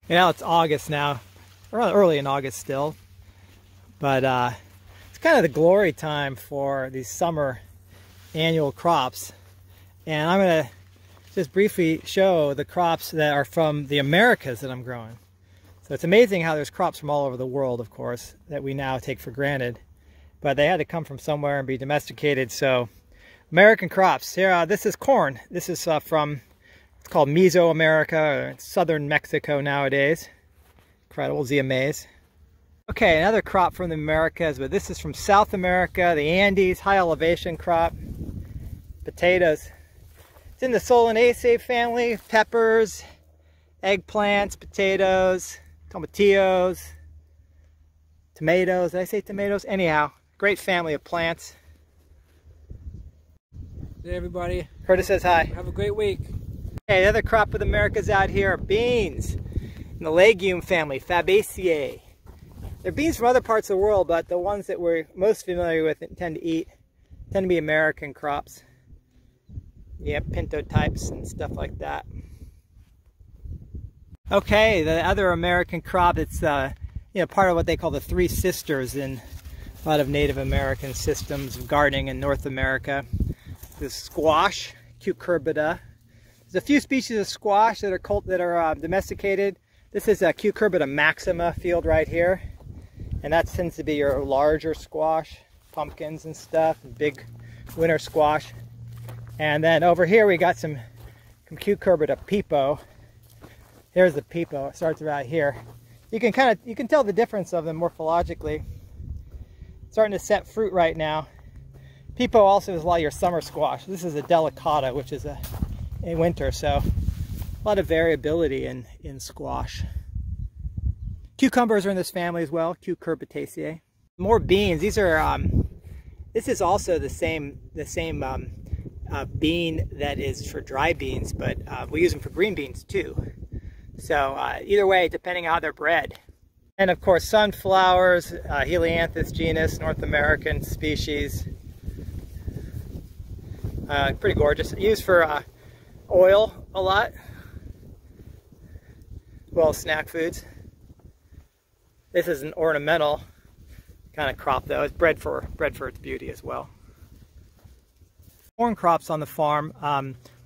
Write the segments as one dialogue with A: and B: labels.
A: You know, it's August now, early in August still, but it's kind of the glory time for these summer annual crops. And I'm going to just briefly show the crops that are from the Americas that I'm growing. So it's amazing how there's crops from all over the world, of course, that we now take for granted. But they had to come from somewhere and be domesticated. So American crops. Here, this is corn. This is from, it's called Mesoamerica, or southern Mexico nowadays. Incredible, Zia maize. Okay, another crop from the Americas, but this is from South America, the Andes, high elevation crop. Potatoes. It's in the Solanaceae family, peppers, eggplants, potatoes, tomatillos, tomatoes. Did I say tomatoes? Anyhow, great family of plants.
B: Hey everybody.
A: Curtis says hi.
B: Have a great week.
A: Okay, the other crop of the Americas out here are beans in the legume family, Fabaceae. They're beans from other parts of the world, but the ones that we're most familiar with and tend to be American crops. Yeah, pinto types and stuff like that. Okay, the other American crop, it's part of what they call the Three Sisters in a lot of Native American systems of gardening in North America. This squash, Cucurbita. There's a few species of squash that are domesticated. This is a Cucurbita maxima field right here, and that tends to be your larger squash, pumpkins and stuff, big winter squash. And then over here we got some Cucurbita pepo. Here's the pepo. It starts right here. You can tell the difference of them morphologically. It's starting to set fruit right now. Pepo also is a lot of your summer squash. This is a delicata, which is in winter, so a lot of variability in squash. Cucumbers are in this family as well, Cucurbitaceae. More beans. These are this is also the same bean that is for dry beans, but we use them for green beans too. So either way, depending on how they're bred. And of course, sunflowers, Helianthus genus, North American species. Pretty gorgeous. Used for oil a lot, well, snack foods. This is an ornamental kind of crop, though. It's bred for its beauty as well. Corn crops on the farm.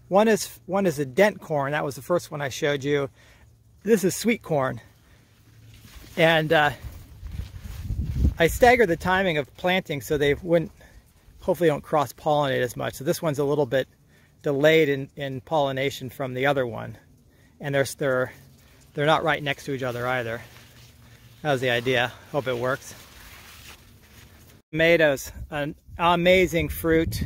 A: One is a dent corn. That was the first one I showed you. This is sweet corn, and I staggered the timing of planting so they hopefully don't cross-pollinate as much. So this one's a little bit delayed in pollination from the other one, and they're not right next to each other either. That was the idea. Hope it works. Tomatoes, an amazing fruit.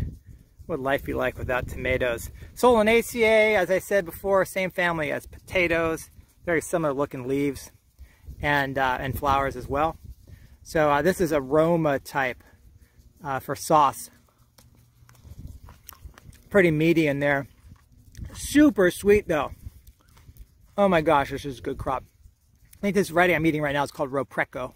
A: What would life be like without tomatoes? Solanaceae, as I said before, same family as potatoes. Very similar looking leaves and flowers as well. So this is aroma type for sauce. Pretty meaty in there. Super sweet though. Oh my gosh, this is a good crop. I think this variety I'm eating right now is called Ropreco.